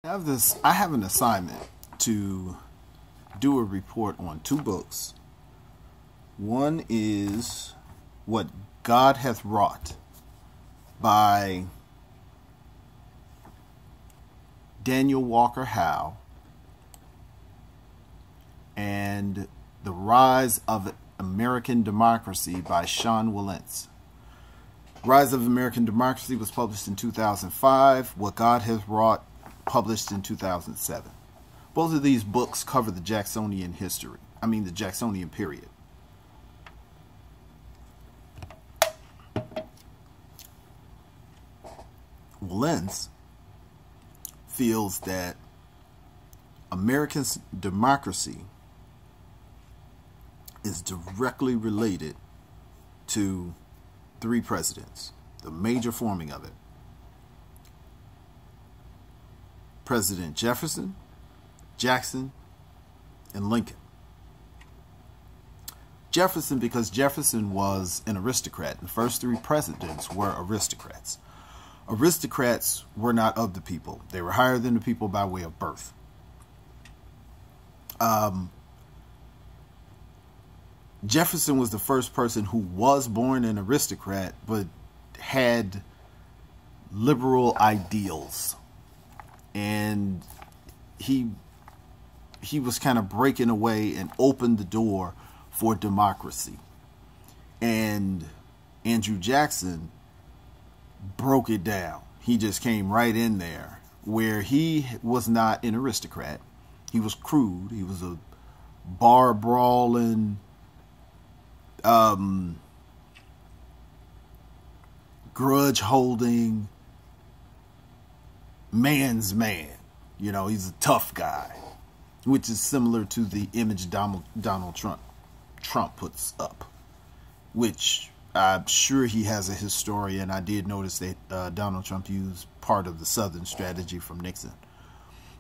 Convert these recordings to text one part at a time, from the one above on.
I have an assignment to do a report on two books. One is What God Hath Wrought by Daniel Walker Howe, and The Rise of American Democracy by Sean Wilentz. Rise of American Democracy was published in 2005. What God Hath Wrought, published in 2007. Both of these books cover the Jacksonian history. The Jacksonian period. Wilentz feels that American democracy is directly related to three presidents, the major forming of it. President Jefferson, Jackson, and Lincoln. Jefferson, because Jefferson was an aristocrat. The first three presidents were aristocrats. Aristocrats were not of the people. They were higher than the people by way of birth. Jefferson was the first person who was born an aristocrat, but had liberal ideals. And he was kind of breaking away and opened the door for democracy. And Andrew Jackson broke it down. He just came right in there, where he was not an aristocrat. He was crude. He was a bar brawling, grudge holding man's man. He's a tough guy, which is similar to the image Donald Trump puts up, which I'm sure he has a historian. I did notice that Donald Trump used part of the Southern strategy from Nixon.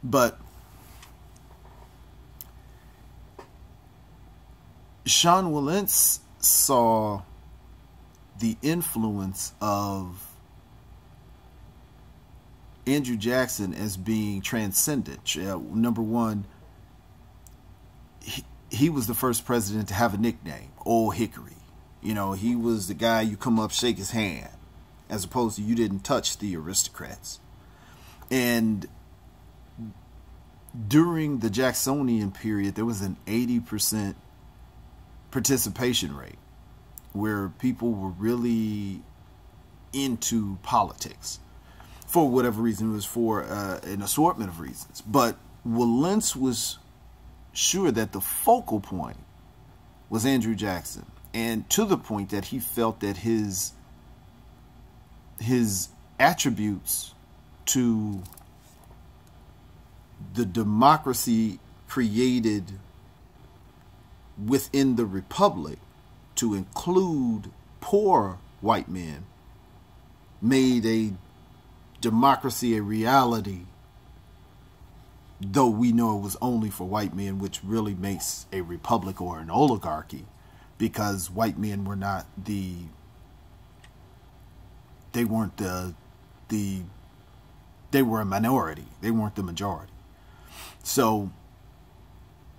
But Sean Wilentz saw the influence of Andrew Jackson as being transcendent. Number one, he was the first president to have a nickname, Old Hickory. He was the guy you come up, shake his hand, as opposed to you didn't touch the aristocrats. And during the Jacksonian period, there was an 80% participation rate, where people were really into politics. For whatever reason, it was for an assortment of reasons. But Wilentz was sure that the focal point was Andrew Jackson, and to the point that he felt that his attributes to the democracy created within the republic, to include poor white men, made a democracy a reality, though we know it was only for white men, which really makes a republic or an oligarchy, because white men were not they were a minority. They weren't the majority. So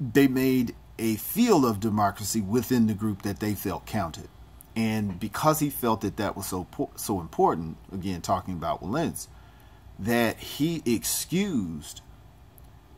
they made a field of democracy within the group that they felt counted. And because he felt that that was so important, again, talking about Wilentz, that he excused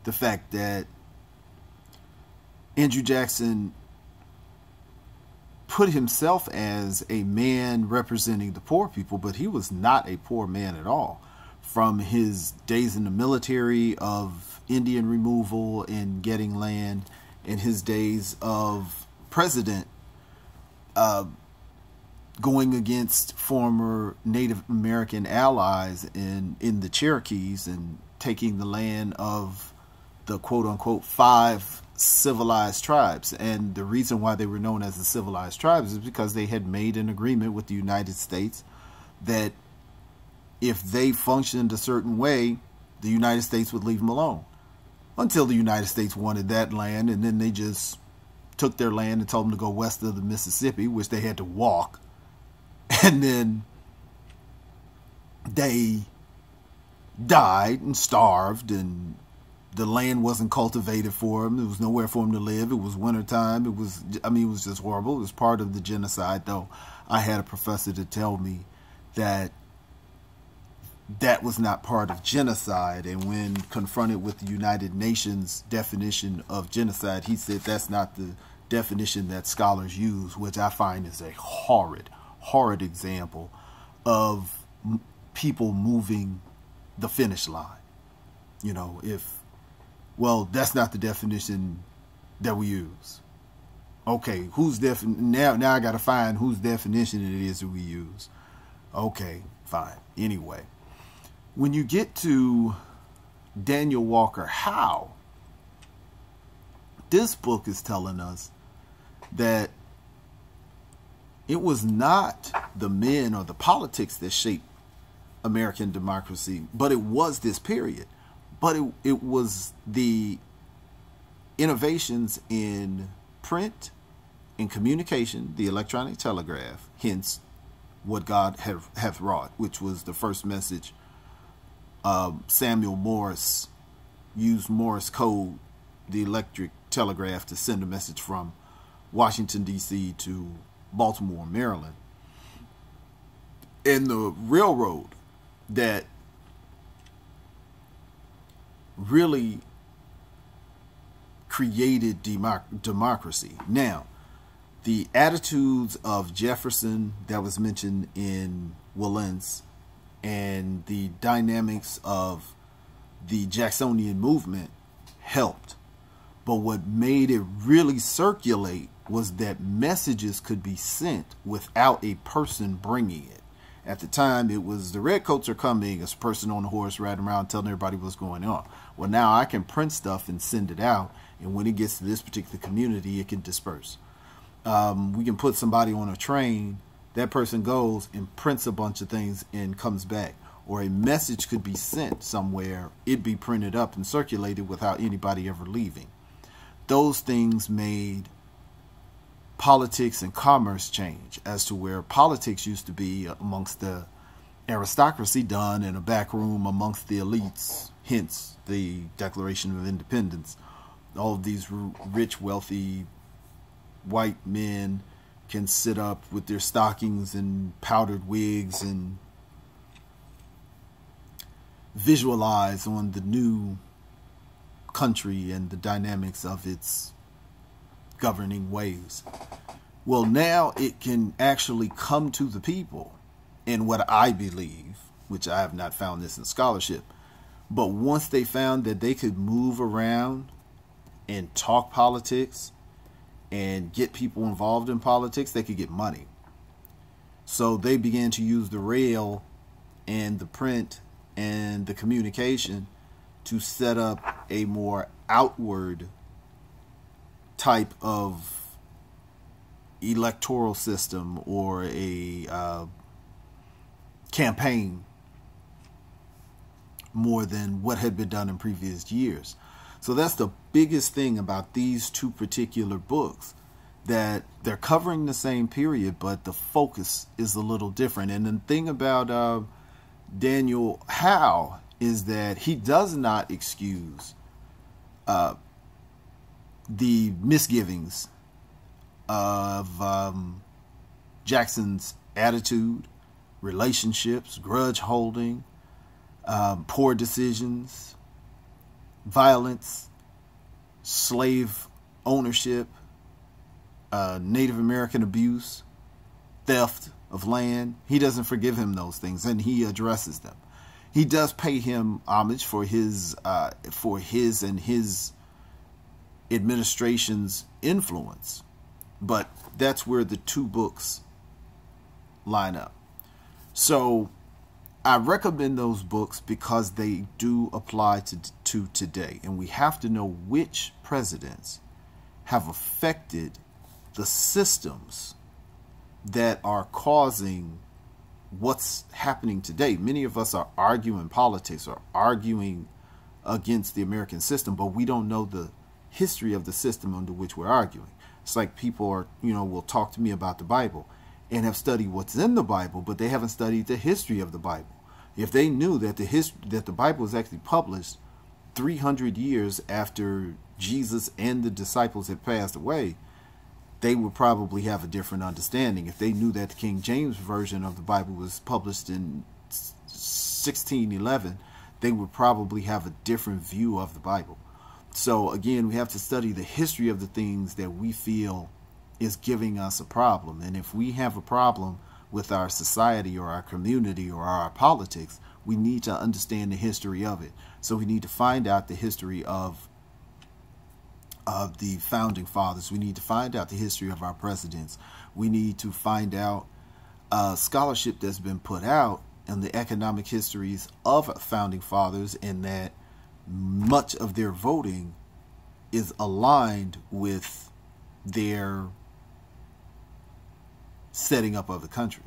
the fact that Andrew Jackson put himself as a man representing the poor people, but he was not a poor man at all. From his days in the military of Indian removal and getting land, and his days of president, going against former Native American allies in the Cherokees and taking the land of the quote-unquote 5 civilized tribes. And the reason why they were known as the civilized tribes is because they had made an agreement with the United States that if they functioned a certain way, the United States would leave them alone. Until the United States wanted that land, and then they just took their land and told them to go west of the Mississippi, which they had to walk. And then they died and starved, and the land wasn't cultivated for him. There was nowhere for him to live. It was wintertime. It was just horrible. It was part of the genocide, though. I had a professor to tell me that that was not part of genocide. And when confronted with the United Nations definition of genocide, he said that's not the definition that scholars use, which I find is a horrid example of people moving the finish line. You know, well, that's not the definition that we use. Okay, now I got to find whose definition it is that we use. Okay, fine. Anyway, when you get to Daniel Walker Howe, this book is telling us that it was not the men or the politics that shaped American democracy, but it was this period. But it was the innovations in print, in communication, the electronic telegraph, hence what God hath wrought, which was the first message. Samuel Morse used Morse code, the electric telegraph, to send a message from Washington, D.C. to Baltimore, Maryland. And the railroad that really created democracy. Now, the attitudes of Jefferson that was mentioned in Wilentz and the dynamics of the Jacksonian movement helped. But what made it really circulate was that messages could be sent without a person bringing it. At the time, it was the redcoats are coming, a person on a horse riding around telling everybody what's going on. Well, now I can print stuff and send it out, and when it gets to this particular community, it can disperse. We can put somebody on a train, that person goes and prints a bunch of things and comes back. Or a message could be sent somewhere, it be printed up and circulated without anybody ever leaving. Those things made politics and commerce change, as to where politics used to be amongst the aristocracy done in a back room amongst the elites, hence the Declaration of Independence. All of these rich, wealthy white men can sit up with their stockings and powdered wigs and visualize on the new country and the dynamics of its governing ways. Well, now it can actually come to the people, in what I believe, which I have not found this in scholarship, but once they found that they could move around and talk politics and get people involved in politics, they could get money. So they began to use the rail and the print and the communication to set up a more outward type of electoral system or a campaign more than what had been done in previous years. So that's the biggest thing about these two particular books, that they're covering the same period, but the focus is a little different. And the thing about Daniel Howe is that he does not excuse the misgivings of Jackson's attitude, relationships, grudge holding, poor decisions, violence, slave ownership, Native American abuse, theft of land. He doesn't forgive him those things, and he addresses them. He does pay him homage for his and his administration's influence, but that's where the two books line up. So I recommend those books because they do apply to today, and we have to know which presidents have affected the systems that are causing what's happening today. Many of us are arguing politics or arguing against the American system, but we don't know the history of the system under which we're arguing. It's like people are, will talk to me about the Bible and have studied what's in the Bible, but they haven't studied the history of the Bible. If they knew that the Bible was actually published 300 years after Jesus and the disciples had passed away, they would probably have a different understanding. If they knew that the King James Version of the Bible was published in 1611, they would probably have a different view of the Bible. So again, we have to study the history of the things that we feel is giving us a problem. And if we have a problem with our society or our community or our politics, we need to understand the history of it. So we need to find out the history of the founding fathers. We need to find out the history of our presidents. We need to find out scholarship that's been put out on the economic histories of founding fathers, and that much of their voting is aligned with their setting up of the country.